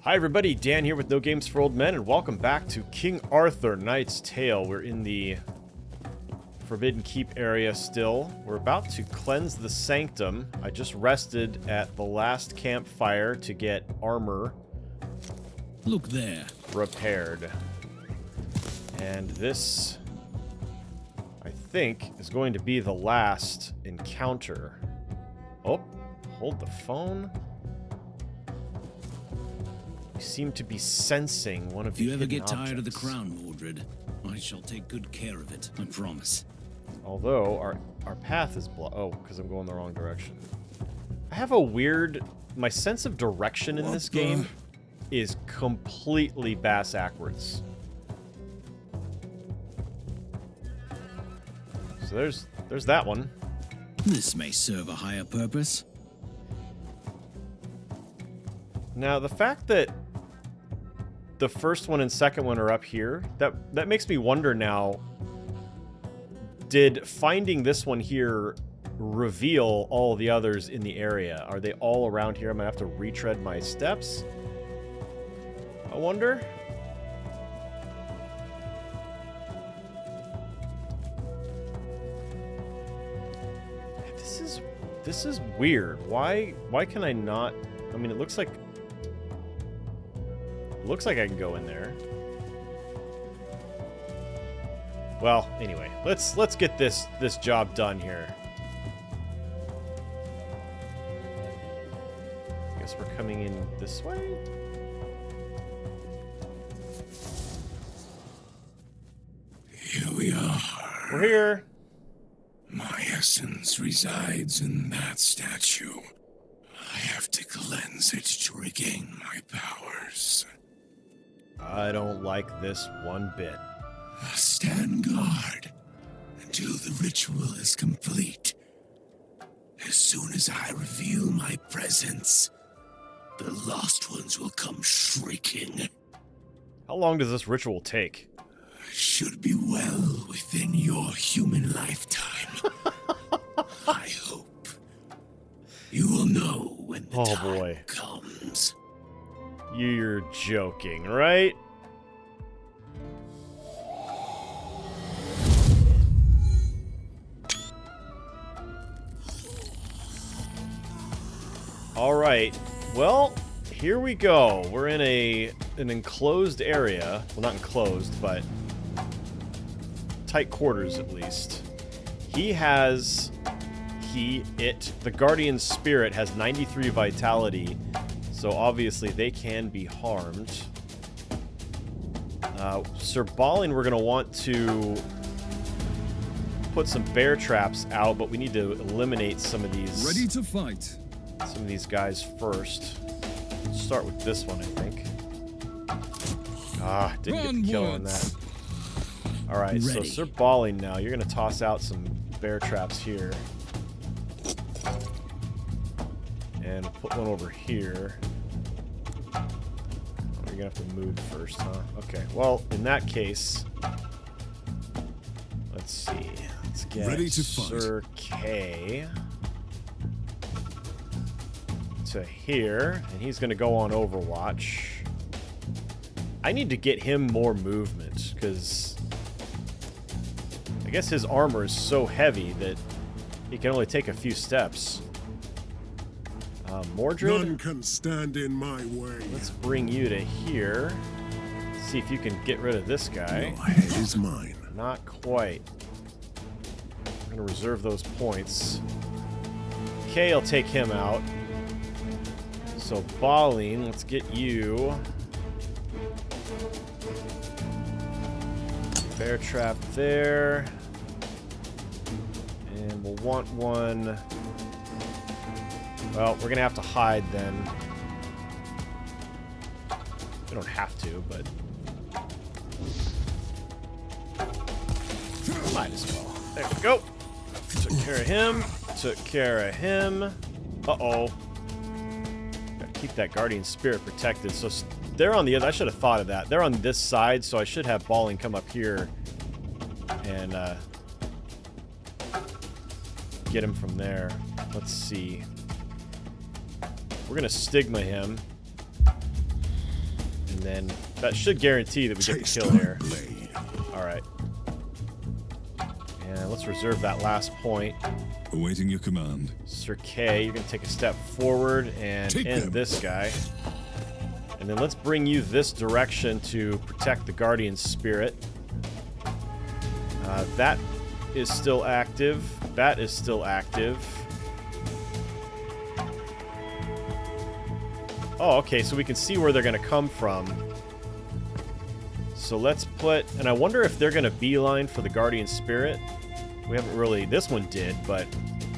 Hi everybody, Dan here with No Games for Old Men, and welcome back to King Arthur Knight's Tale. We're in the Forbidden Keep area still. We're about to cleanse the sanctum. I just rested at the last campfire to get armor. Look there. Repaired. And this, I think, is going to be the last encounter. Oh, hold the phone. You seem to be sensing one of the hidden objects. If you ever get tired of the crown, Mordred, I shall take good care of it, I promise. Although, our path is blocked. Oh, because I'm going the wrong direction. I have a weird... My sense of direction in this game is completely bass-ackwards. So there's that one. This may serve a higher purpose. Now, the fact that the first one and second one are up here, that makes me wonder now, did finding this one here reveal all the others in the area? Are they all around here? I'm gonna have to retread my steps? I wonder. This is weird. Why can I not? I mean, it looks like I can go in there. Well, anyway, let's get this job done here. I guess we're coming in this way. Here we are. We're here. My essence resides in that statue. I have to cleanse it to regain my powers. I don't like this one bit. Stand guard until the ritual is complete. As soon as I reveal my presence, the lost ones will come shrieking. How long does this ritual take? Should be well within your human lifetime. I hope. You will know when the time comes. You're joking, right? Alright, well, here we go. We're in an enclosed area. Well, not enclosed, but tight quarters at least. The Guardian Spirit has 93 vitality, so obviously they can be harmed. Sir Balin, we're going to want to put some bear traps out, but we need to eliminate some of these. Ready to fight. Some of these guys first. Let's start with this one, I think. Ah, didn't get the kill on that. Alright, so Sir Balin now, you're going to toss out some bear traps here. And put one over here. You're going to have to move first, huh? Okay, well, in that case, let's see. Let's get Sir K to here, and he's going to go on Overwatch. I need to get him more movement, because I guess his armor is so heavy that he can only take a few steps. Mordred, none can stand in my way. Let's bring you to here. See if you can get rid of this guy. Your head is mine. Not quite. I'm going to reserve those points. Kay will take him out. So, Balin, let's get you. Bear trap there. And we'll want one. Well, we're going to have to hide then. We don't have to, but might as well. There we go. Took care of him. Took care of him. Uh-oh. Gotta keep that Guardian Spirit protected. So they're on the other... I should have thought of that. They're on this side, so I should have Balin come up here and get him from there. Let's see. We're going to stigma him. And then that should guarantee that we get the Taste kill her here. blade. Alright. And let's reserve that last point. Awaiting your command. Sir K, you're going to take a step forward and Take end them. this guy. And then let's bring you this direction to protect the Guardian Spirit. That is still active. That is still active. Oh, okay, so we can see where they're going to come from. So let's put... And I wonder if they're going to beeline for the Guardian Spirit. We haven't really... This one did, but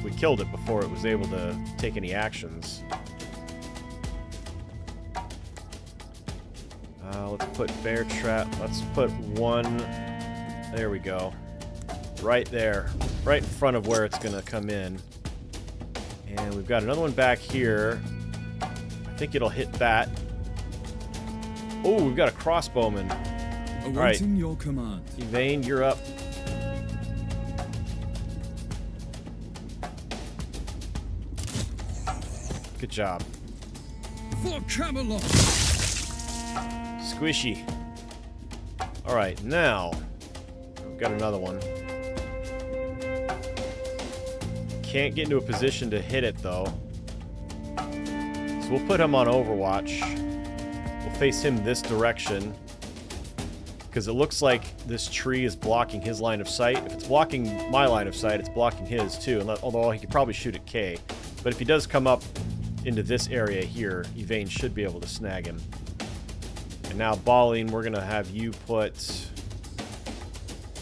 we killed it before it was able to take any actions. Let's put bear trap. Let's put one... There we go. Right there. Right in front of where it's going to come in. And we've got another one back here. I think it'll hit that. Oh, we've got a crossbowman. Awaiting your command. Evane, you're up. Good job. For Camelot. Squishy. Alright, now we've got another one. Can't get into a position to hit it though. So we'll put him on Overwatch. We'll face him this direction. Because it looks like this tree is blocking his line of sight. If it's blocking my line of sight, it's blocking his too. Although he could probably shoot at K. But if he does come up into this area here, Evane should be able to snag him. And now, Balling, we're going to have you put...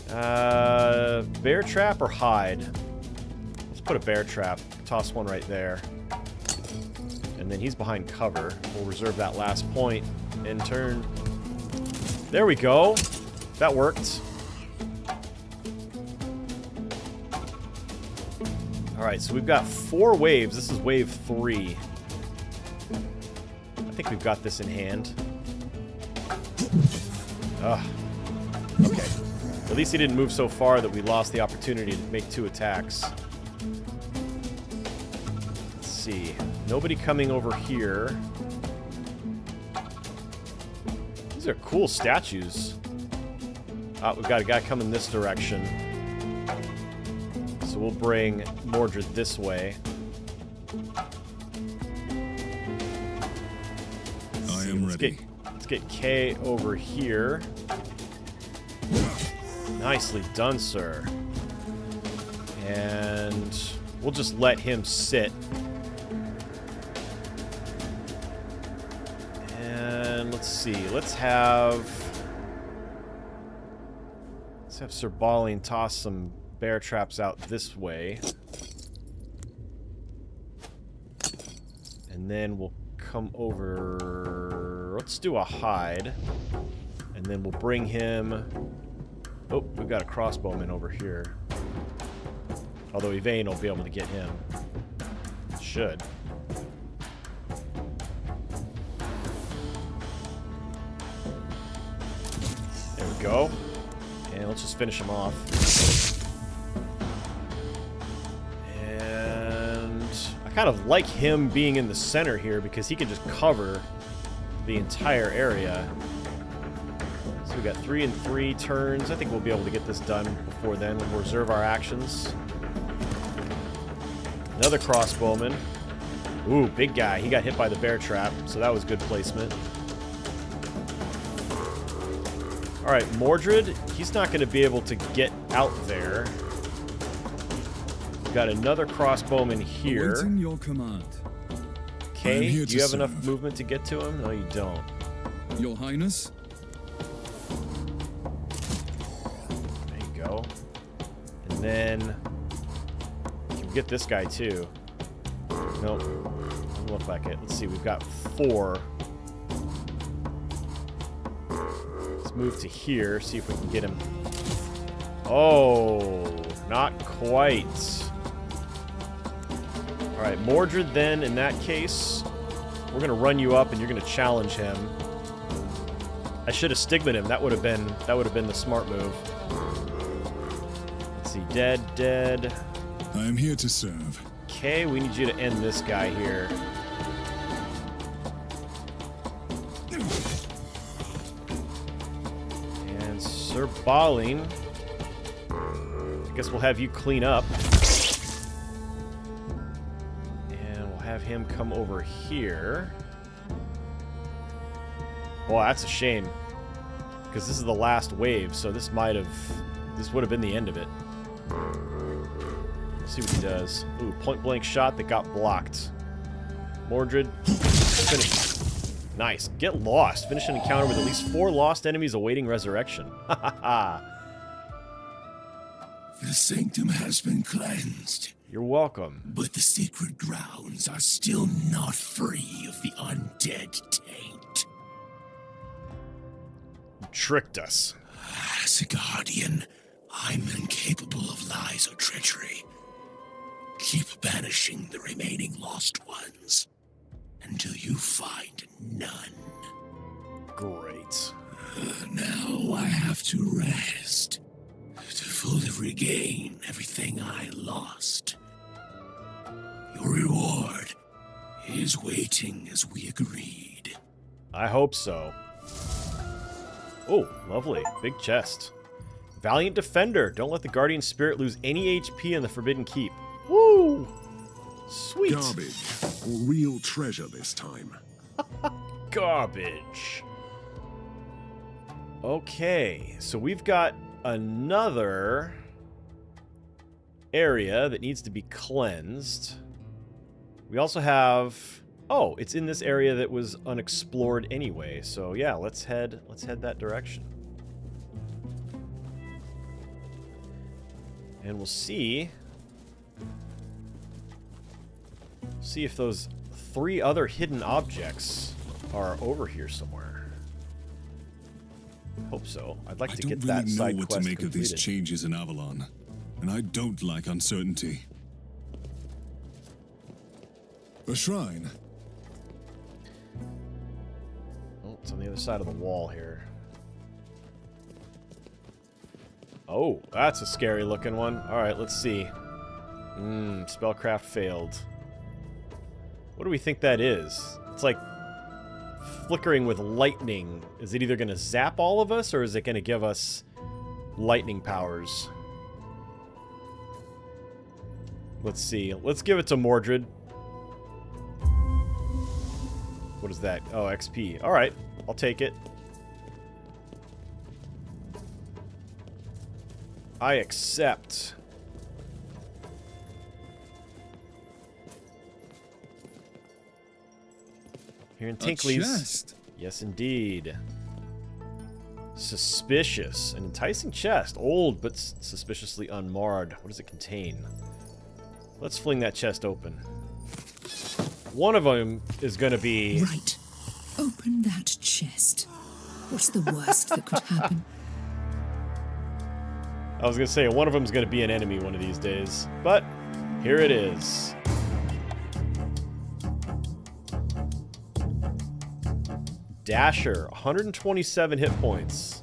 bear trap or hide? Let's put a bear trap. Toss one right there. And then he's behind cover. We'll reserve that last point. End turn. There we go. That worked. Alright, so we've got 4 waves. This is wave 3. I think we've got this in hand. Ugh. Okay. At least he didn't move so far that we lost the opportunity to make 2 attacks. Let's see. Nobody coming over here. These are cool statues. We've got a guy coming this direction. So we'll bring Mordred this way. I am ready. Let's get K over here. Nicely done, sir. And we'll just let him sit. And let's see. Let's have Sir Balling toss some bear traps out this way. And then we'll come over... Let's do a hide. And then we'll bring him... Oh, we've got a crossbowman over here. Although Evane will be able to get him. Should. There we go. And let's just finish him off. And I kind of like him being in the center here because he can just cover the entire area. So we got 3 and 3 turns. I think we'll be able to get this done before then. We'll reserve our actions. Another crossbowman. Ooh, big guy. He got hit by the bear trap, so that was good placement. Alright, Mordred, he's not going to be able to get out there. We've got another crossbowman here. Awaiting your command. Okay, do you have enough serve. movement to get to him? No, you don't. Your Highness. There you go. And then... you can get this guy, too. Nope. Doesn't look like it. Let's see, we've got 4. Move to here, see if we can get him. Oh, not quite. Alright, Mordred then, in that case, we're going to run you up and you're going to challenge him. I should have stigmaed him. That would have been the smart move. Let's see, dead. I am here to serve. Okay, we need you to end this guy here. Sir Balin. I guess we'll have you clean up. And we'll have him come over here. Well, that's a shame. Because this is the last wave, so this would have been the end of it. Let's see what he does. Ooh, point blank shot that got blocked. Mordred, finish. Nice. Get lost. Finish an encounter with at least 4 lost enemies awaiting resurrection. Ha ha ha. The sanctum has been cleansed, You're welcome. but the sacred grounds are still not free of the undead taint. You tricked us. As a guardian, I'm incapable of lies or treachery. Keep banishing the remaining lost ones until you find none. Great. Now I have to rest to fully regain everything I lost. Your reward is waiting as we agreed. I hope so. Oh, lovely. Big chest. Valiant Defender. Don't let the Guardian Spirit lose any HP in the Forbidden Keep. Woo! Sweet. Garbage or real treasure this time? Garbage. Okay, so we've got another area that needs to be cleansed. We also have... Oh, it's in this area that was unexplored anyway. So yeah, let's head that direction. And we'll see if those 3 other hidden objects are over here somewhere. Hope so. I'd like to get that I don't really side know what quest to make of these completed. changes in Avalon, and I don't like uncertainty. A shrine. Oh, it's on the other side of the wall here. Oh, that's a scary looking one. Alright, let's see. Spellcraft failed. What do we think that is? It's like flickering with lightning. Is it either going to zap all of us, or is it going to give us lightning powers? Let's see. Let's give it to Mordred. What is that? Oh, XP. Alright, I'll take it. I accept. Here in Tinkley's. chest. Yes, indeed. Suspicious. An enticing chest. Old, but suspiciously unmarred. What does it contain? Let's fling that chest open. One of them is going to be... Right. Open that chest. What's the worst that could happen? I was going to say, one of them is going to be an enemy one of these days. But, here it is. Dasher, 127 hit points.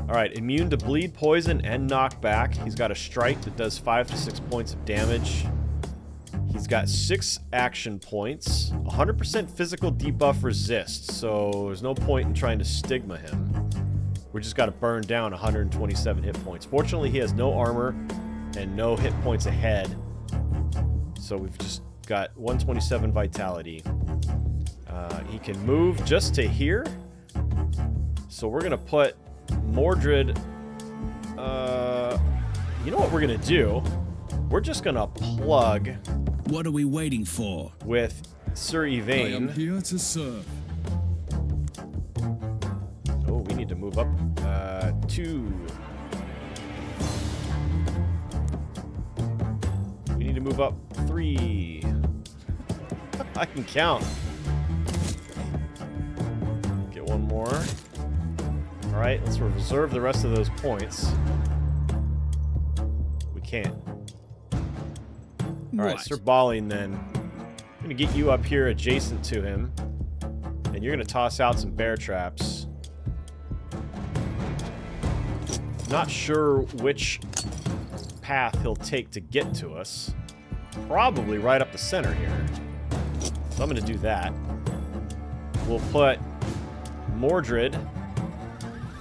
Alright, immune to bleed, poison, and knockback. He's got a strike that does 5 to 6 points of damage. He's got 6 action points. 100% physical debuff resist, so there's no point in trying to stigma him. We just got to burn down 127 hit points. Fortunately, he has no armor and no hit points ahead. So we've just got 127 vitality. He can move just to here. So we're going to put Mordred... you know what we're going to do? We're just going to plug... What are we waiting for? with Sir I am Yvain. here to serve. Oh, we need to move up 2. We need to move up 3. I can count. Get one more. Alright, let's reserve the rest of those points. We can't. Alright, What? Sir Balin then. I'm going to get you up here adjacent to him. And you're going to toss out some bear traps. Not sure which path he'll take to get to us. Probably right up the center here. So I'm going to do that. We'll put Mordred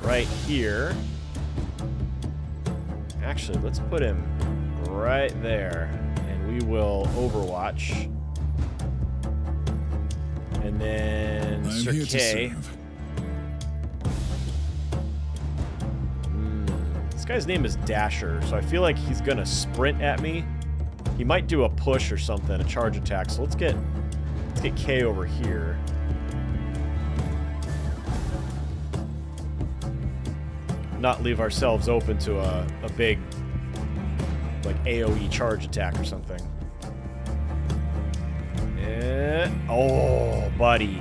right here. Actually, let's put him right there, and we will Overwatch. And then Sir here to Kay. serve. This guy's name is Dasher, so I feel like he's gonna sprint at me. He might do a push or something, a charge attack. So let's get Kay over here. Not leave ourselves open to a big like AoE charge attack or something. Oh, buddy.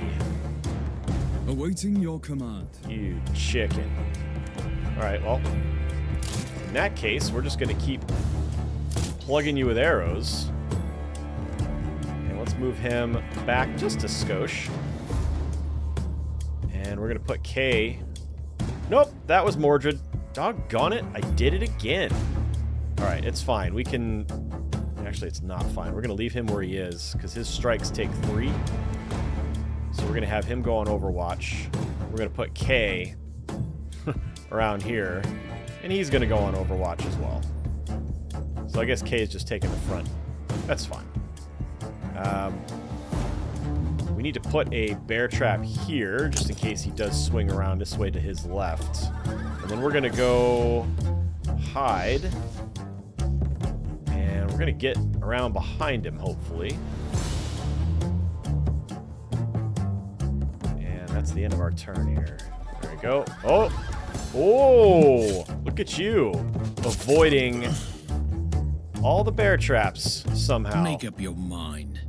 Awaiting your command. You chicken. Alright, well, in that case, we're just going to keep plugging you with arrows. And let's move him back just a skosh. And we're going to put Kay. Nope, that was Mordred. Doggone it, I did it again. Alright, it's fine. We can... Actually, it's not fine. We're going to leave him where he is, because his strikes take 3. So we're going to have him go on Overwatch. We're going to put Kay around here, and he's going to go on Overwatch as well. So I guess Kay is just taking the front. That's fine. We need to put a bear trap here, just in case he does swing around this way to his left. And then we're going to go hide. And we're going to get around behind him, hopefully. And that's the end of our turn here. There we go. Oh! Oh! Look at you! Avoiding all the bear traps, somehow. Make up your mind.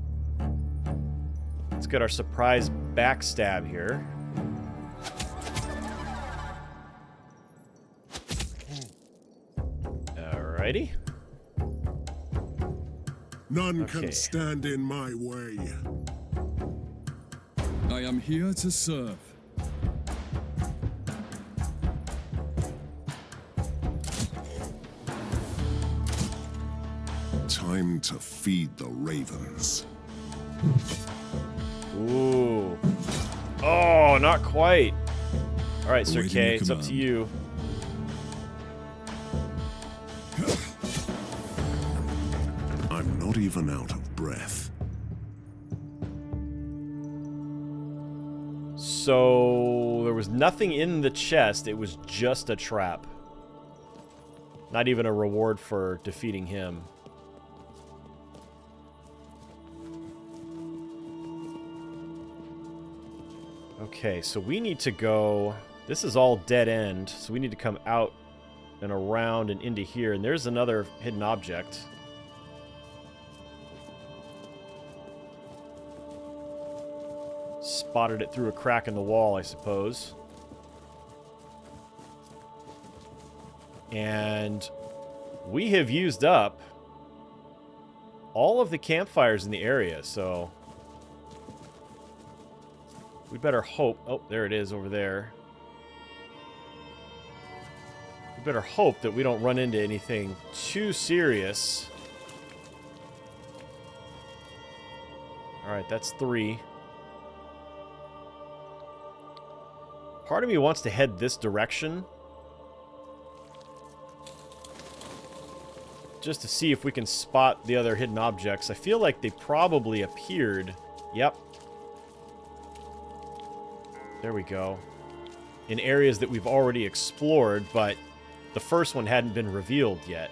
Let's get our surprise backstab here. Alrighty. None Okay. can stand in my way. I am here to serve. Time to feed the ravens. Ooh. Oh, not quite. All right, Sir Awaiting Kay, your it's up to command. you. I'm not even out of breath. So there was nothing in the chest. It was just a trap. Not even a reward for defeating him. Okay, so we need to go... This is all dead end, so we need to come out and around and into here. And there's another hidden object. Spotted it through a crack in the wall, I suppose. And we have used up all of the campfires in the area, so we better hope... Oh, there it is over there. We better hope that we don't run into anything too serious. Alright, that's 3. Part of me wants to head this direction. Just to see if we can spot the other hidden objects. I feel like they probably appeared. Yep. There we go. In areas that we've already explored, but the first one hadn't been revealed yet.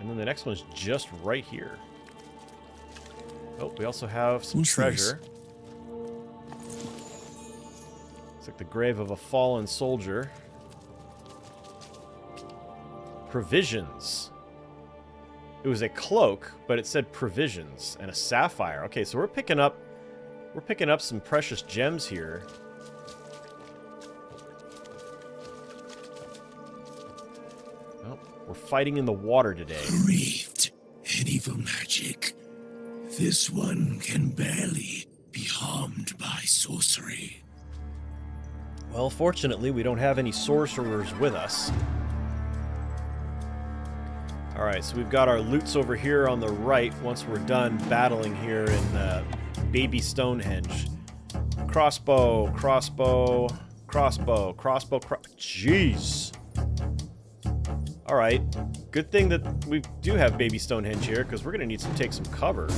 And then the next one's just right here. Oh, we also have some What's treasure. It's like the grave of a fallen soldier. Provisions. It was a cloak, but it said provisions and a sapphire. Okay, so we're picking up some precious gems here. Oh, we're fighting in the water today. Breathed in evil magic. This one can barely be harmed by sorcery. Well, fortunately, we don't have any sorcerers with us. Alright, so we've got our loots over here on the right once we're done battling here in Baby Stonehenge. Crossbow. Jeez. Alright. Good thing that we do have Baby Stonehenge here, because we're going to need to take some cover.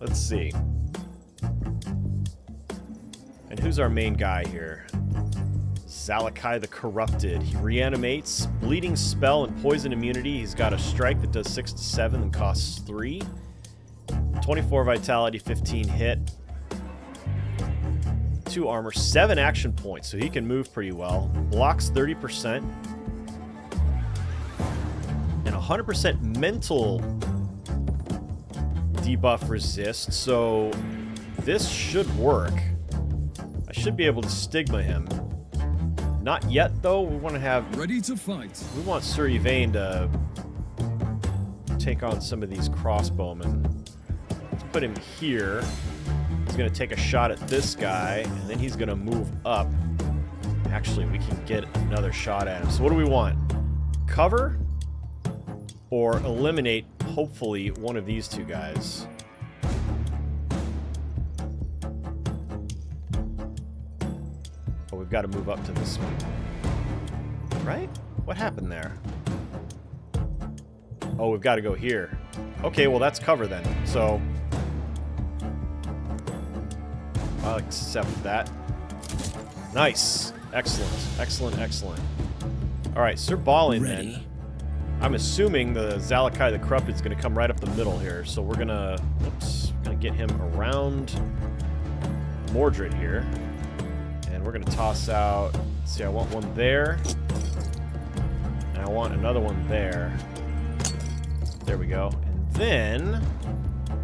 Let's see. And who's our main guy here? Zalakai the Corrupted. He reanimates, bleeding spell, and poison immunity. He's got a strike that does 6 to 7 and costs 3. 24 vitality, 15 hit. 2 armor, 7 action points, so he can move pretty well. Blocks 30%. And 100% mental debuff resist, so this should work. I should be able to stigma him. Not yet, though. We want to have... Ready to fight. We want Sir Yvain to take on some of these crossbowmen. Let's put him here. He's going to take a shot at this guy, and then he's going to move up. Actually, we can get another shot at him. So what do we want? Cover? Or eliminate, hopefully, one of these two guys? Oh, we've got to move up to this one. Right? What happened there? Oh, we've got to go here. Okay, well, that's cover then. So... I'll accept that. Nice. Excellent. Excellent, excellent. Alright, Sir Balin then. I'm assuming the Zalakai the Corrupted is going to come right up the middle here. So we're going to... Oops. Going to get him around Mordred here. And we're going to toss out... Let's see, I want one there. And I want another one there. There we go. And then...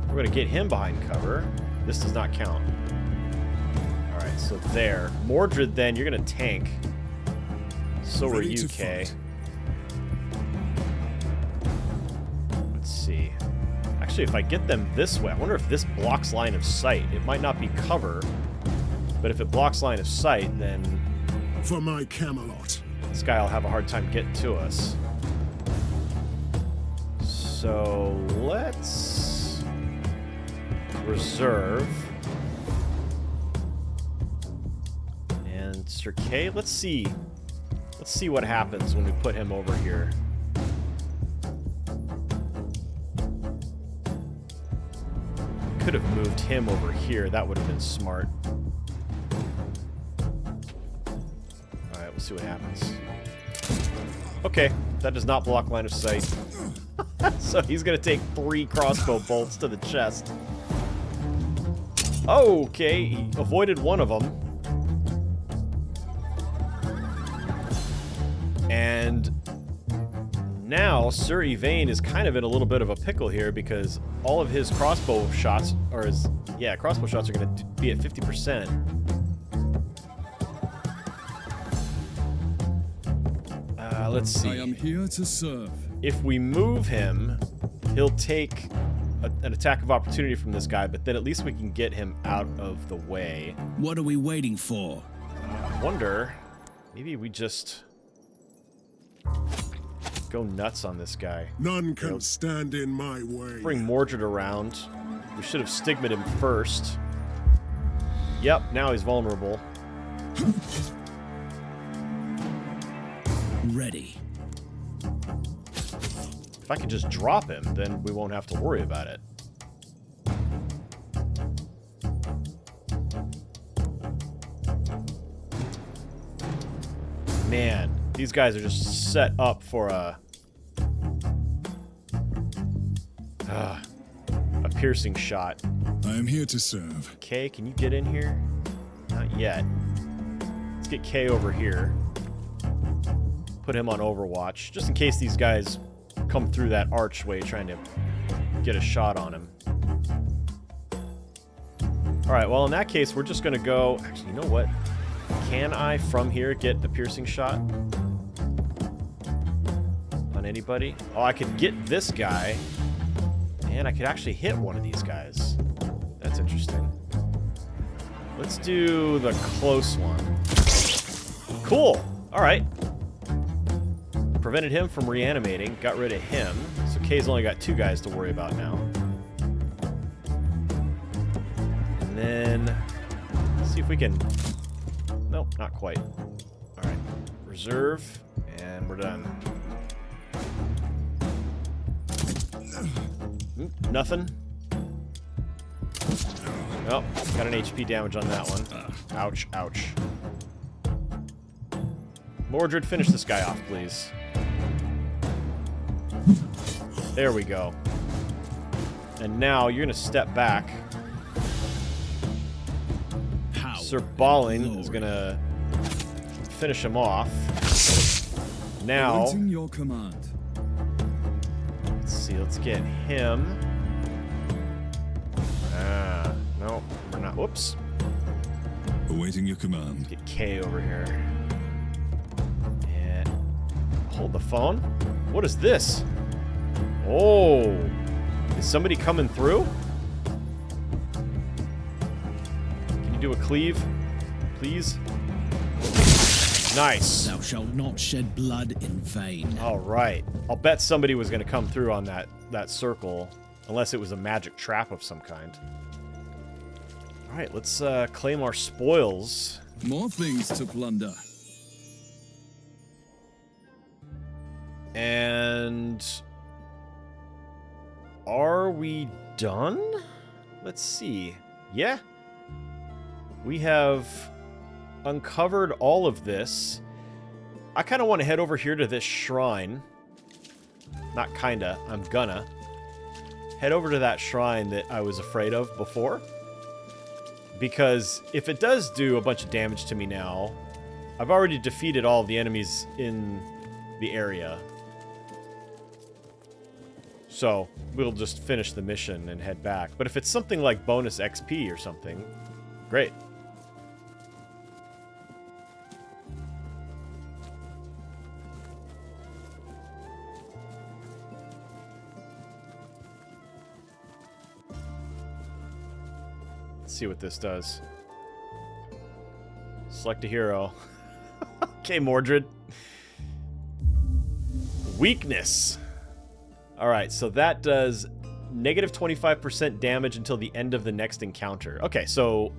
We're going to get him behind cover. This does not count. So there. Mordred, then, you're going to tank. So are you, Kay. Let's see. Actually, if I get them this way, I wonder if this blocks line of sight. It might not be cover, but if it blocks line of sight, then... For my Camelot. This guy will have a hard time getting to us. So, let's... reserve... Sir K. Let's see what happens when we put him over here. Could have moved him over here. That would have been smart. Alright, we'll see what happens. Okay, that does not block line of sight. So he's going to take 3 crossbow bolts to the chest. Okay, he avoided one of them. And now Sir Yvain is kind of in a little bit of a pickle here because all of his crossbow shots are crossbow shots are going to be at 50%. Let's see. I am here to serve. If we move him, he'll take an attack of opportunity from this guy, but then at least we can get him out of the way. What are we waiting for? I wonder, maybe we just... go nuts on this guy. None can stand in my way. Bring Mordred around. We should have stigmaed him first. Yep, now he's vulnerable. Ready. If I could just drop him, then we won't have to worry about it. Man, these guys are just set up for a piercing shot. I am here to serve. Kay, can you get in here? Not yet. Let's get Kay over here. Put him on Overwatch, just in case these guys come through that archway trying to get a shot on him. Alright, well in that case, we're just going to go... Actually, you know what? Can I, from here, get a piercing shot? On anybody? Oh, I could get this guy. And I could actually hit one of these guys. That's interesting. Let's do the close one. Cool! Alright. Prevented him from reanimating. Got rid of him. So Kay's only got 2 guys to worry about now. in. Let's see if we can... Nope, not quite. Alright. Reserve. And we're done. Nothing. Oh, got an HP damage on that one. Ouch, ouch. Mordred, finish this guy off, please. There we go. And now you're going to step back. Sir Balin is going to finish him off. Now, Awaiting your command. let's see, let's get him. No, we're not. Whoops. Awaiting your command. Get K over here. And hold the phone. What is this? Oh, is somebody coming through? Can you do a cleave, please? Nice. Thou shalt not shed blood in vain. All right. I'll bet somebody was going to come through on that circle, unless it was a magic trap of some kind. All right, let's claim our spoils. More things to plunder. And are we done? Let's see. Yeah. We have uncovered all of this. I kind of want to head over here to this shrine. Not kinda, I'm gonna. Head over to that shrine that I was afraid of before. Because if it does do a bunch of damage to me now, I've already defeated all of the enemies in the area. So, we'll just finish the mission and head back. But if it's something like bonus XP or something, great. Let's see what this does. Select a hero. Okay, Mordred. Weakness. Alright, so that does negative 25% damage until the end of the next encounter. Okay, so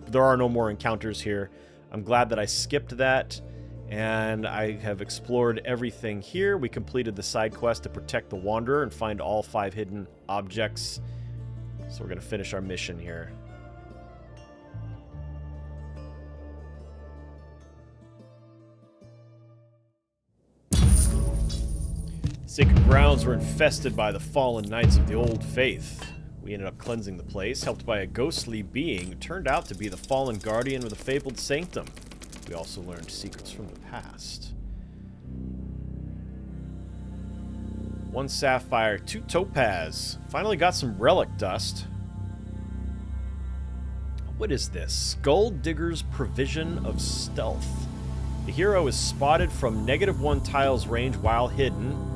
there are no more encounters here. I'm glad that I skipped that. And I have explored everything here. We completed the side quest to protect the Wanderer and find all 5 hidden objects. So we're going to finish our mission here. Sacred grounds were infested by the fallen knights of the Old Faith. We ended up cleansing the place, helped by a ghostly being who turned out to be the fallen guardian of the fabled sanctum. We also learned secrets from the past. 1 sapphire, 2 topaz. Finally got some relic dust. What is this? Skull Digger's Provision of Stealth. The hero is spotted from -1 tiles range while hidden.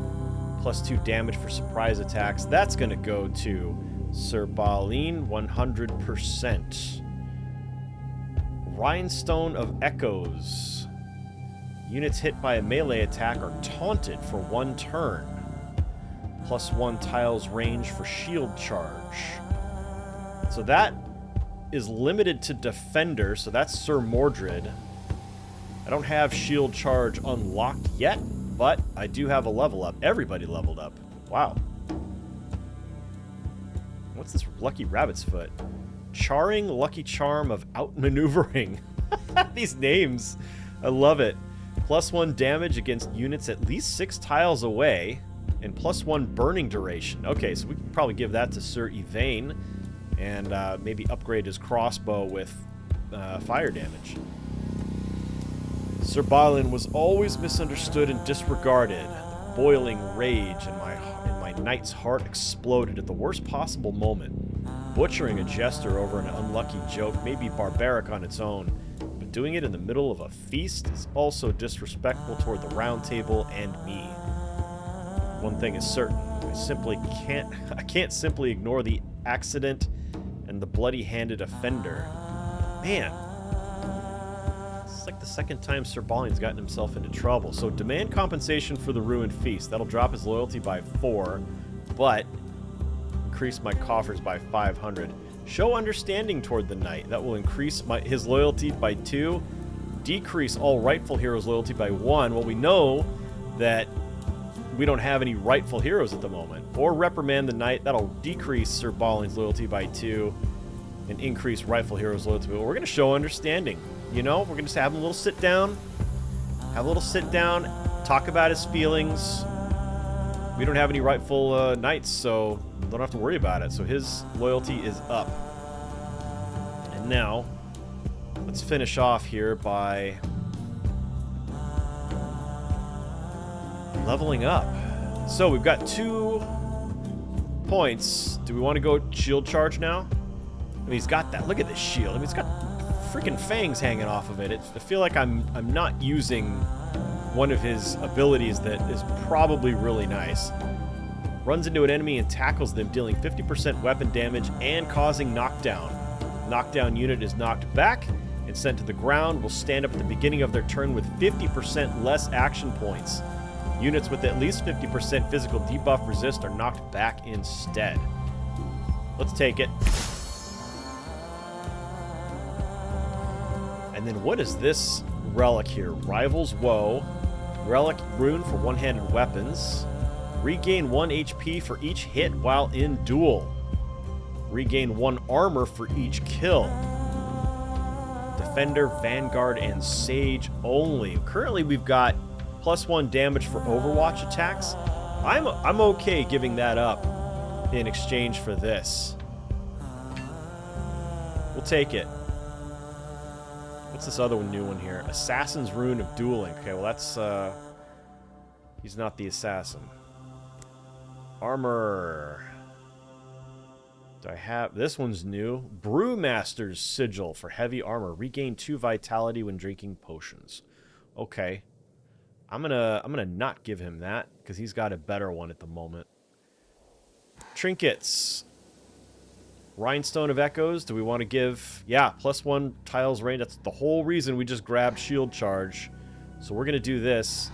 +2 damage for surprise attacks. That's going to go to Sir Balin, 100%. Rhinestone of Echoes. Units hit by a melee attack are taunted for 1 turn. +1 tiles range for shield charge. So that is limited to Defender, so that's Sir Mordred. I don't have shield charge unlocked yet, but I do have a level up. Everybody leveled up. Wow. What's this lucky rabbit's foot? Charring Lucky Charm of Outmaneuvering. These names. I love it. +1 damage against units at least 6 tiles away. And +1 burning duration. Okay, so we can probably give that to Sir Yvain. And maybe upgrade his crossbow with fire damage. Sir Balin was always misunderstood and disregarded. The boiling rage in my knight's heart exploded at the worst possible moment. Butchering a jester over an unlucky joke may be barbaric on its own, but doing it in the middle of a feast is also disrespectful toward the round table and me. One thing is certain, I can't simply ignore the accident and the bloody-handed offender. Man, it's like the second time Sir Balin's gotten himself into trouble. So demand compensation for the ruined feast. That'll drop his loyalty by 4, but increase my coffers by 500. Show understanding toward the knight. That will increase his loyalty by 2. Decrease all rightful heroes' loyalty by 1. Well, we know that we don't have any rightful heroes at the moment. Or reprimand the knight. That'll decrease Sir Balling's loyalty by 2 and increase rightful heroes' loyalty. But we're going to show understanding. You know, we're going to just have a little sit down. Have a little sit down. Talk about his feelings. We don't have any rightful knights, so don't have to worry about it. So his loyalty is up. And now, let's finish off here by leveling up. So we've got 2 points. Do we want to go shield charge now? I mean, he's got that. Look at this shield. I mean, it's got freaking fangs hanging off of it. I feel like I'm not using one of his abilities that is probably really nice. Runs into an enemy and tackles them, dealing 50% weapon damage and causing knockdown. Knockdown unit is knocked back and sent to the ground. Will stand up at the beginning of their turn with 50% less action points. Units with at least 50% physical debuff resist are knocked back instead. Let's take it. And then what is this relic here? Rival's Woe. Relic rune for one-handed weapons. Regain 1 HP for each hit while in duel. Regain 1 armor for each kill. Defender, Vanguard, and Sage only. Currently we've got +1 damage for Overwatch attacks. I'm okay giving that up in exchange for this. We'll take it. What's this other new one here? Assassin's Rune of Dueling. Okay, well that's, he's not the assassin. Armor. Do I have... This one's new. Brewmaster's Sigil for heavy armor. Regain 2 vitality when drinking potions. Okay. I'm gonna not give him that, because he's got a better one at the moment. Trinkets. Rhinestone of Echoes, do we want to give... Yeah, +1 tiles range. That's the whole reason we just grabbed shield charge. So we're going to do this.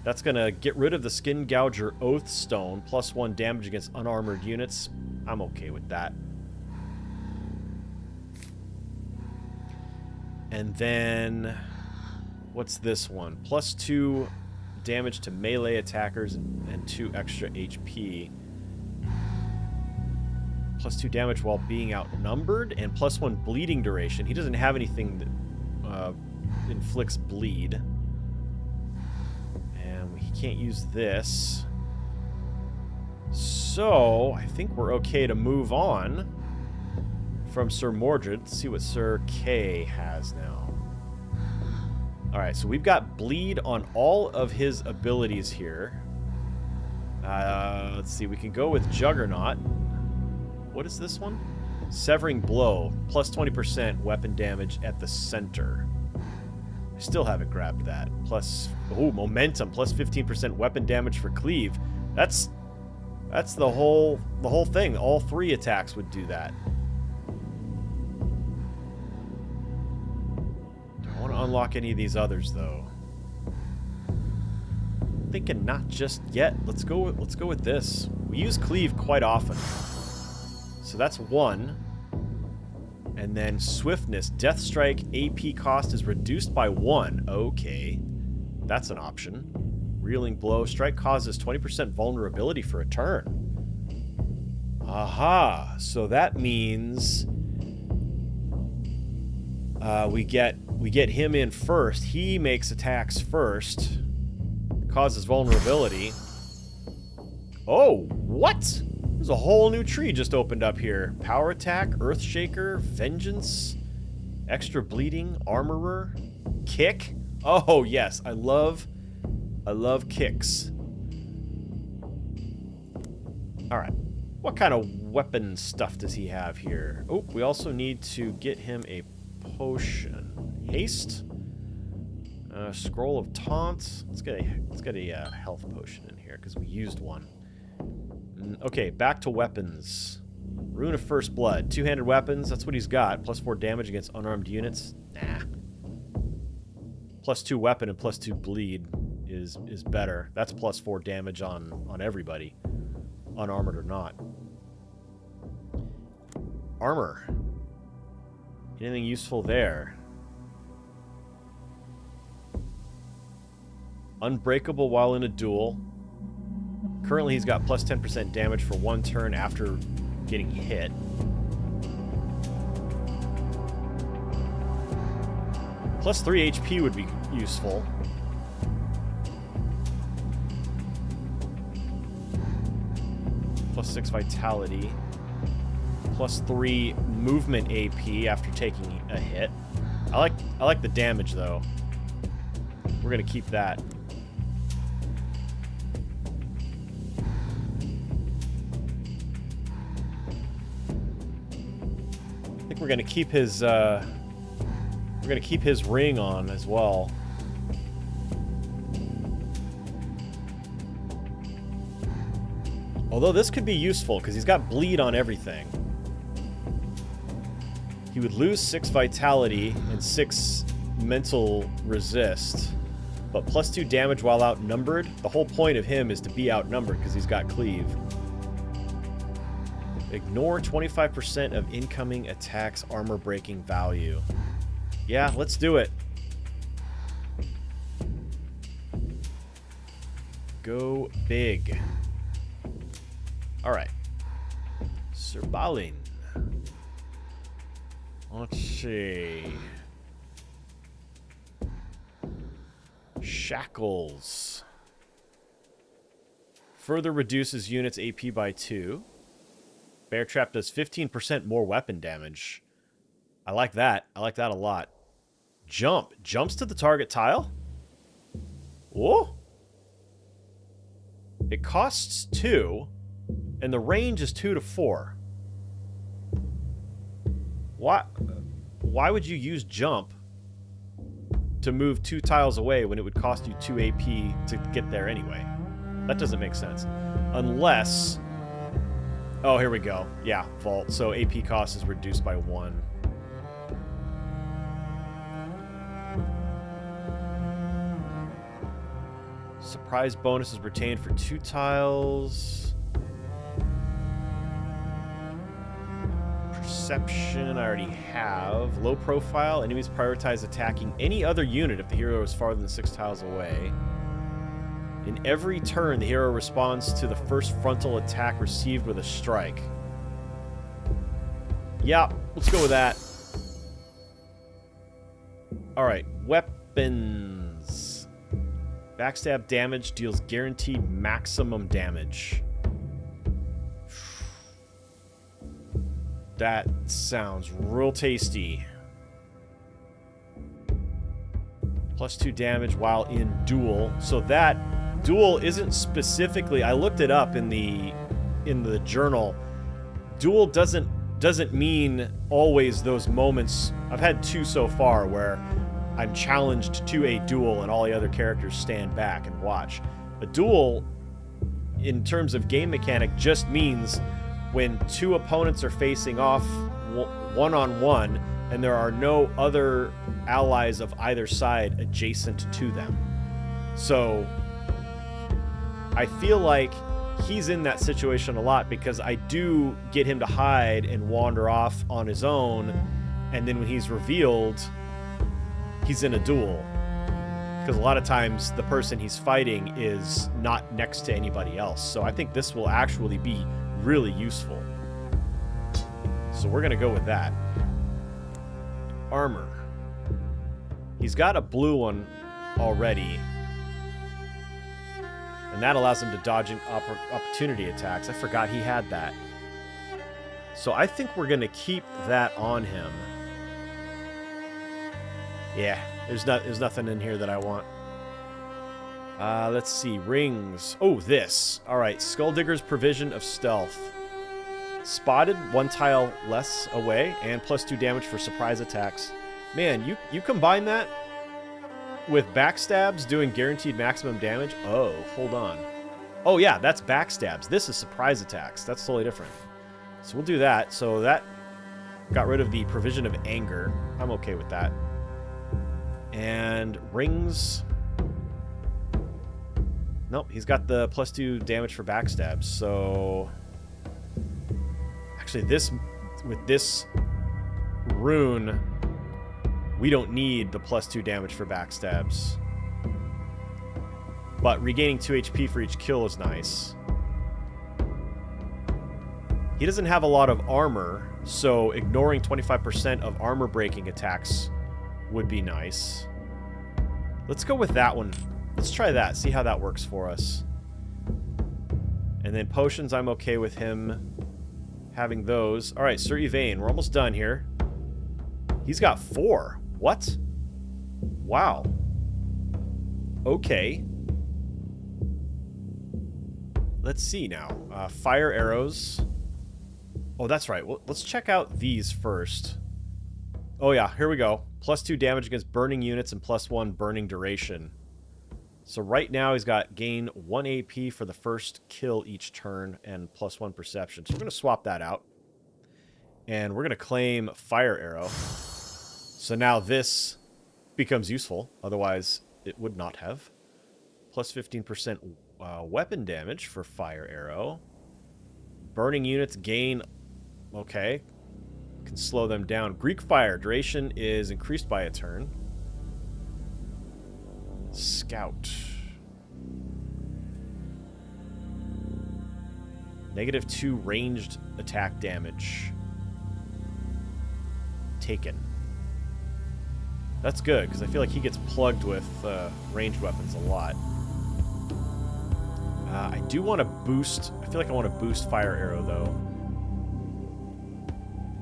That's going to get rid of the Skin Gouger Oath Stone. +1 damage against unarmored units. I'm okay with that. And then... What's this one? +2 damage to melee attackers and 2 extra HP. +2 damage while being outnumbered, and +1 bleeding duration. He doesn't have anything that inflicts bleed. And he can't use this. So, I think we're okay to move on from Sir Mordred. Let's see what Sir Kay has now. Alright, so we've got bleed on all of his abilities here. Let's see, we can go with Juggernaut. What is this one? Severing Blow, +20% weapon damage at the center. I still haven't grabbed that. Momentum, +15% weapon damage for cleave. That's the whole thing. All 3 attacks would do that. Don't want to unlock any of these others though. Thinking not just yet. Let's go with this. We use cleave quite often. So that's 1. And then Swiftness. Death Strike AP cost is reduced by 1. Okay. That's an option. Reeling Blow. Strike causes 20% vulnerability for a turn. Aha. So that means we get him in first. He makes attacks first. Causes vulnerability. Oh, what? There's a whole new tree just opened up here. Power Attack, Earthshaker, Vengeance, Extra Bleeding, Armorer, Kick. Oh, yes. I love kicks. Alright. What kind of weapon stuff does he have here? Oh, we also need to get him a potion. Haste. Scroll of Taunt. Let's get a health potion in here, because we used one. Okay, back to weapons. Rune of First Blood. Two-handed weapons, that's what he's got. +4 damage against unarmed units. Nah. +2 weapon and +2 bleed is better. That's +4 damage on everybody. Unarmored or not. Armor. Anything useful there? Unbreakable while in a duel. Currently he's got plus 10% damage for 1 turn after getting hit. Plus 3 HP would be useful. Plus 6 vitality. Plus 3 movement AP after taking a hit. I like the damage though. We're gonna keep that. I think we're gonna keep his ring on as well. Although this could be useful because he's got bleed on everything. He would lose 6 vitality and 6 mental resist, but plus 2 damage while outnumbered. The whole point of him is to be outnumbered because he's got cleave. Ignore 25% of incoming attacks armor breaking value. Yeah, let's do it. Go big. Alright. Sir Balin. Let's see. Shackles. Further reduces units AP by 2. Bear Trap does 15% more weapon damage. I like that. I like that a lot. Jump. Jumps to the target tile? Whoa. It costs 2, and the range is 2 to 4. Why would you use jump to move 2 tiles away when it would cost you 2 AP to get there anyway? That doesn't make sense. Unless... Oh, here we go. Yeah, vault. So AP cost is reduced by 1. Surprise bonus is retained for 2 tiles. Perception, I already have. Low profile, enemies prioritize attacking any other unit if the hero is farther than 6 tiles away. In every turn, the hero responds to the first frontal attack received with a strike. Yeah, let's go with that. Alright, weapons. Backstab damage deals guaranteed maximum damage. That sounds real tasty. Plus 2 damage while in duel. So that duel isn't specifically... I looked it up in the journal. Duel doesn't mean always those moments. I've had 2 so far where I'm challenged to a duel and all the other characters stand back and watch. A duel, in terms of game mechanic, just means when 2 opponents are facing off one-on-one and there are no other allies of either side adjacent to them. So I feel like he's in that situation a lot because I do get him to hide and wander off on his own, and then when he's revealed, he's in a duel. Because a lot of times the person he's fighting is not next to anybody else. So I think this will actually be really useful. So we're going to go with that. Armor. He's got a blue one already. And that allows him to dodge opportunity attacks. I forgot he had that. So I think we're going to keep that on him. Yeah, there's nothing in here that I want. Let's see. Rings. Oh, this. Alright, Skulldigger's Provision of Stealth. Spotted, 1 tile less away, and plus 2 damage for surprise attacks. Man, you combine that with backstabs doing guaranteed maximum damage. Oh, hold on. Oh yeah, that's backstabs. This is surprise attacks. That's totally different. So we'll do that. So that got rid of the Provision of Anger. I'm okay with that. And rings. Nope, he's got the plus 2 damage for backstabs. So actually, with this rune, we don't need the +2 damage for backstabs. But regaining 2 HP for each kill is nice. He doesn't have a lot of armor, so ignoring 25% of armor breaking attacks would be nice. Let's go with that one. Let's try that, see how that works for us. And then potions, I'm okay with him having those. All right, Sir Yvain, we're almost done here. He's got 4. What? Wow. Okay. Let's see now. Fire arrows. Oh, that's right. Well, let's check out these first. Oh yeah, here we go. +2 damage against burning units and +1 burning duration. So right now he's got gain 1 AP for the first kill each turn and +1 perception. So we're going to swap that out. And we're going to claim fire arrow. So now this becomes useful. Otherwise, it would not have. +15% weapon damage for fire arrow. Burning units gain... Okay. Can slow them down. Greek fire. Duration is increased by a turn. Scout. -2 ranged attack damage. Taken. That's good, because I feel like he gets plugged with ranged weapons a lot. I do want to boost... I feel like I want to boost fire arrow, though.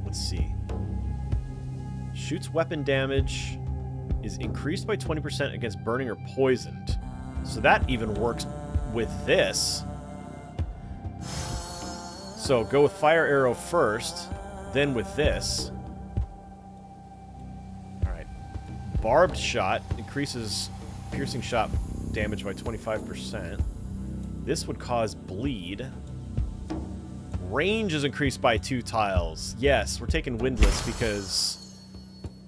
Let's see. Shoots weapon damage is increased by 20% against burning or poisoned. So that even works with this. So go with fire arrow first, then with this. Alright. Barbed shot increases piercing shot damage by 25%. This would cause bleed. Range is increased by 2 tiles. Yes, we're taking windless because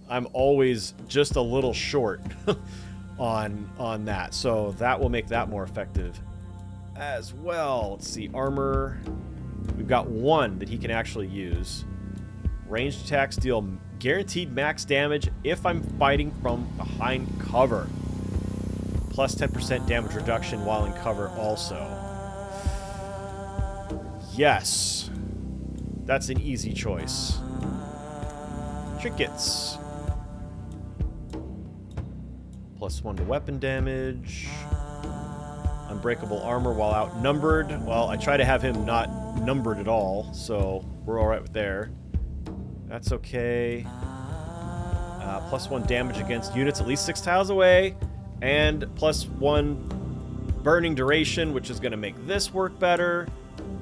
I'm always just a little short on that. So that will make that more effective as well. Let's see, armor. We've got 1 that he can actually use. Ranged attacks deal guaranteed max damage if I'm fighting from behind cover. Plus 10% damage reduction while in cover also. Yes. That's an easy choice. Trinkets. +1 to weapon damage. Unbreakable armor while outnumbered. Well, I try to have him not numbered at all, so we're alright with there. That's okay. +1 damage against units at least 6 tiles away. And +1 burning duration, which is going to make this work better.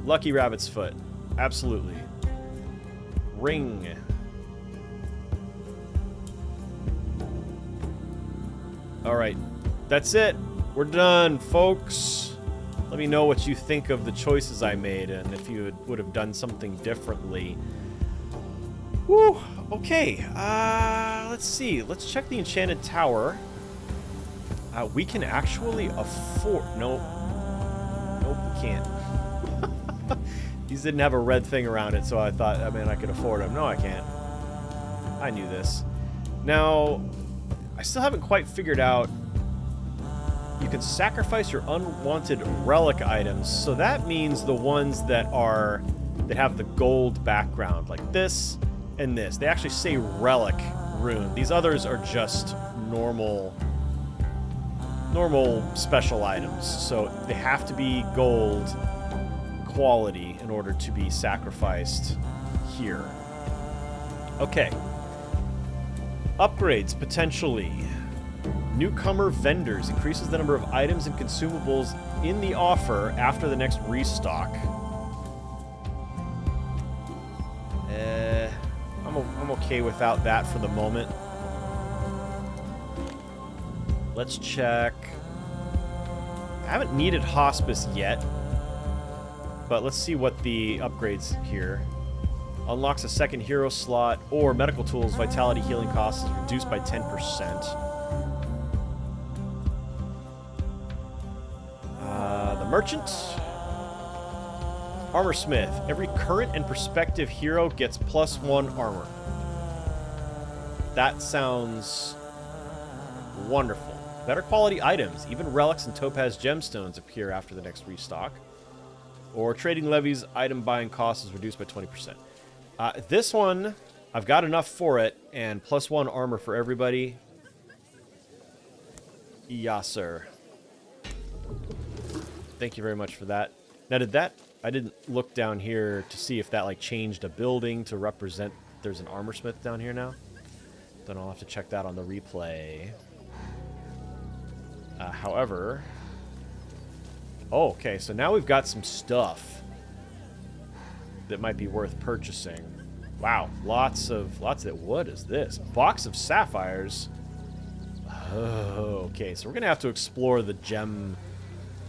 Lucky rabbit's foot. Absolutely. Ring. Alright. That's it. We're done, folks. Let me know what you think of the choices I made and if you would have done something differently. Whew. Okay. Let's see. Let's check the Enchanted Tower. We can actually afford... Nope. Nope, we can't. These didn't have a red thing around it, so I thought, I mean, I could afford them. No, I can't. I knew this. Now, I still haven't quite figured out... You can sacrifice your unwanted relic items, so that means the ones that have the gold background, like this and this. They actually say relic rune. These others are just normal special items, so they have to be gold quality in order to be sacrificed here. Okay. Upgrades, potentially. Newcomer vendors increases the number of items and consumables in the offer after the next restock. I'm okay without that for the moment. Let's check. I haven't needed hospice yet, but let's see what the upgrades here. Unlocks a second hero slot, or medical tools vitality healing cost is reduced by 10%. The merchant. Armorsmith. Every current and prospective hero gets +1 armor. That sounds wonderful. Better quality items. Even relics and topaz gemstones appear after the next restock. Or trading levies, item buying cost is reduced by 20%. This one, I've got enough for it, and +1 armor for everybody. Yeah, sir. Thank you very much for that. Now, did that... I didn't look down here to see if that, like, changed a building to represent... There's an armorsmith down here now. Then I'll have to check that on the replay. However... Oh, okay, so now we've got some stuff that might be worth purchasing. Wow, lots of... What is this? Box of sapphires? Oh, okay, so we're going to have to explore the gem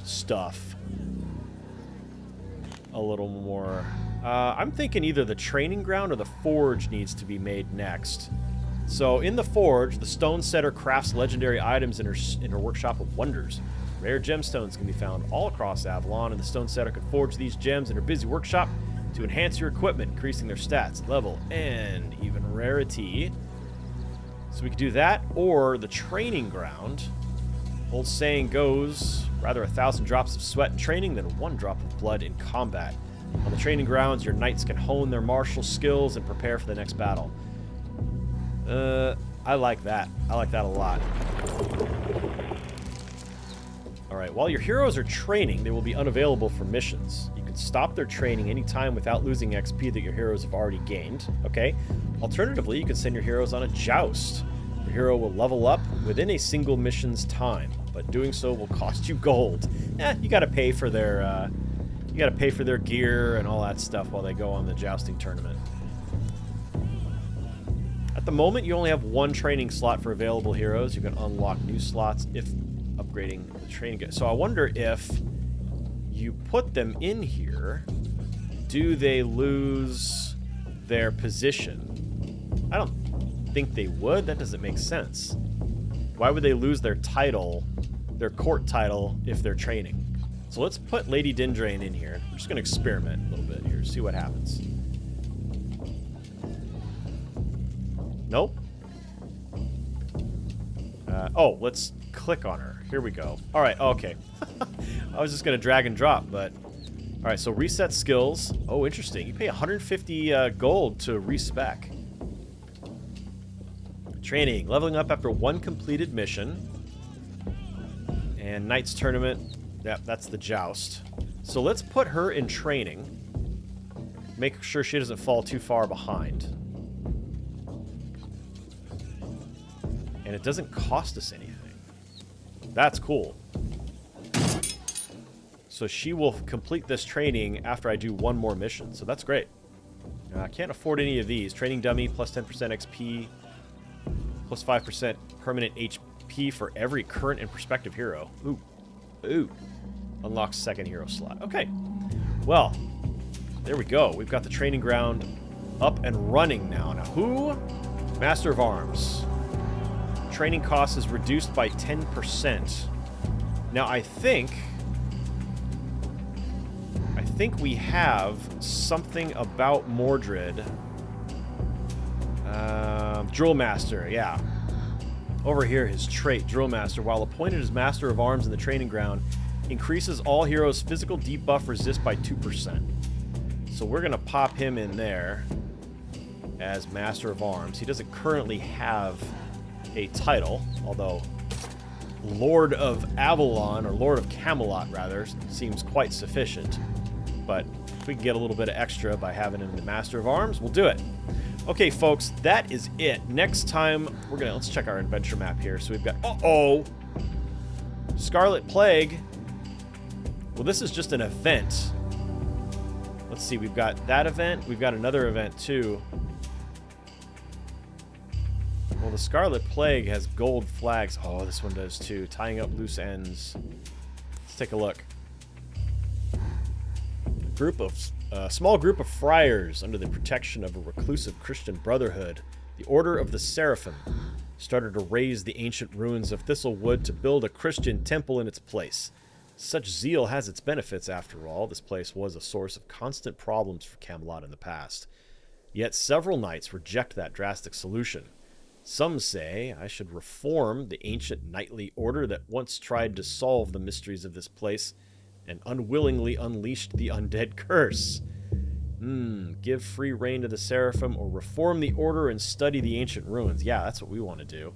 stuff a little more. I'm thinking either the training ground or the forge needs to be made next. So in the forge, the stone setter crafts legendary items in her workshop of wonders. Rare gemstones can be found all across Avalon, and the stone setter can forge these gems in her busy workshop to enhance your equipment, increasing their stats, level, and even rarity. So we could do that, or the training ground. Old saying goes, rather 1,000 drops of sweat in training than 1 drop of blood in combat. On the training grounds, your knights can hone their martial skills and prepare for the next battle. I like that. I like that a lot. Alright, while your heroes are training, they will be unavailable for missions. You can stop their training anytime without losing XP that your heroes have already gained. Okay. Alternatively, you can send your heroes on a joust. Your hero will level up within a single mission's time, but doing so will cost you gold. You gotta pay for their gear and all that stuff while they go on the jousting tournament. At the moment, you only have 1 training slot for available heroes. You can unlock new slots if upgrading the training. So I wonder if you put them in here, do they lose their position? I don't think they would. That doesn't make sense. Why would they lose their title, their court title, if they're training? So let's put Lady Dindrain in here. I'm just going to experiment a little bit here, see what happens. Nope. Oh, let's click on her. Here we go. All right, okay. I was just going to drag and drop, but... All right, so reset skills. Oh, interesting. You pay 150 gold to respec. Training. Leveling up after 1 completed mission. And Knight's Tournament. Yep, that's the joust. So let's put her in training. Make sure she doesn't fall too far behind. And it doesn't cost us anything. That's cool. So she will complete this training after I do 1 more mission. So that's great. I can't afford any of these. Training dummy, plus 10% XP, plus 5% permanent HP for every current and prospective hero. Ooh. Ooh. Unlocks 2nd hero slot. Okay. Well, there we go. We've got the training ground up and running now. Now, who? Master of Arms. Training cost is reduced by 10%. Now, I think we have something about Mordred. Drill Master, yeah. Over here, his trait, Drill Master, while appointed as Master of Arms in the training ground, increases all heroes' physical debuff resist by 2%. So we're going to pop him in there as Master of Arms. He doesn't currently have a title, although Lord of Avalon, or Lord of Camelot, rather, seems quite sufficient. But if we can get a little bit of extra by having him the Master of Arms, we'll do it. Okay, folks, that is it. Next time, let's check our adventure map here. So we've got, Scarlet Plague. Well, this is just an event. Let's see, we've got that event. We've got another event, too. Well, the Scarlet Plague has gold flags. Oh, this one does, too. Tying up loose ends. Let's take a look. A small group of friars under the protection of a reclusive Christian brotherhood, the Order of the Seraphim, started to raze the ancient ruins of Thistlewood to build a Christian temple in its place. Such zeal has its benefits, after all. This place was a source of constant problems for Camelot in the past. Yet several knights reject that drastic solution. Some say I should reform the ancient knightly order that once tried to solve the mysteries of this place and unwillingly unleashed the undead curse. Give free rein to the Seraphim or reform the order and study the ancient ruins. Yeah, that's what we want to do.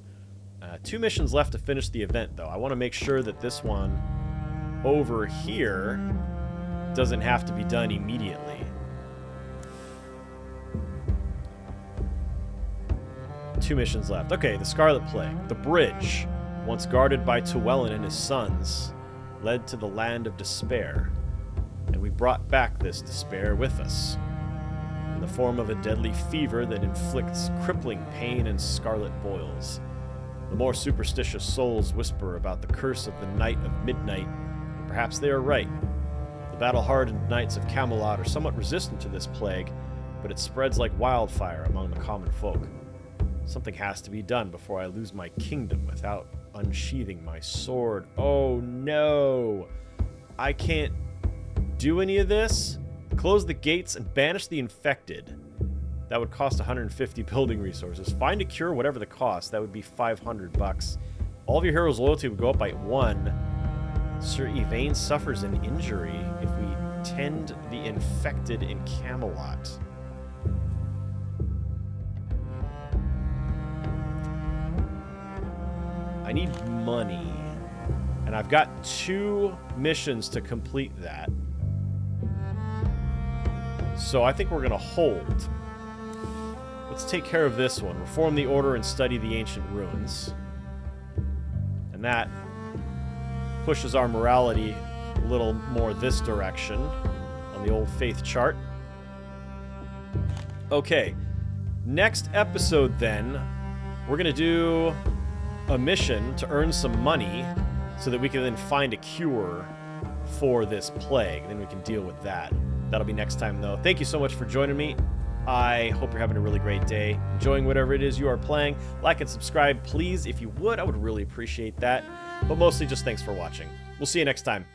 2 missions left to finish the event, though. I want to make sure that this one over here doesn't have to be done immediately. Two missions left. Okay, the Scarlet Plague. The bridge, once guarded by Llewellyn and his sons, led to the land of despair. And we brought back this despair with us, in the form of a deadly fever that inflicts crippling pain and scarlet boils. The more superstitious souls whisper about the curse of the Night of Midnight, and perhaps they are right. The battle-hardened knights of Camelot are somewhat resistant to this plague, but it spreads like wildfire among the common folk. Something has to be done before I lose my kingdom without unsheathing my sword. Oh no! I can't do any of this? Close the gates and banish the infected. That would cost 150 building resources. Find a cure, whatever the cost. That would be 500 bucks. All of your heroes' loyalty would go up by 1. Sir Yvain suffers an injury if we tend the infected in Camelot. I need money. And I've got 2 missions to complete that. So I think we're going to hold. Let's take care of this one. Reform the order and study the ancient ruins. And that pushes our morality a little more this direction on the old faith chart. Okay. Next episode, then, we're going to do a mission to earn some money so that we can then find a cure for this plague. Then we can deal with that. That'll be next time, though. Thank you so much for joining me. I hope you're having a really great day, enjoying whatever it is you are playing. Like and subscribe, please, if you would. I would really appreciate that. But mostly just thanks for watching. We'll see you next time.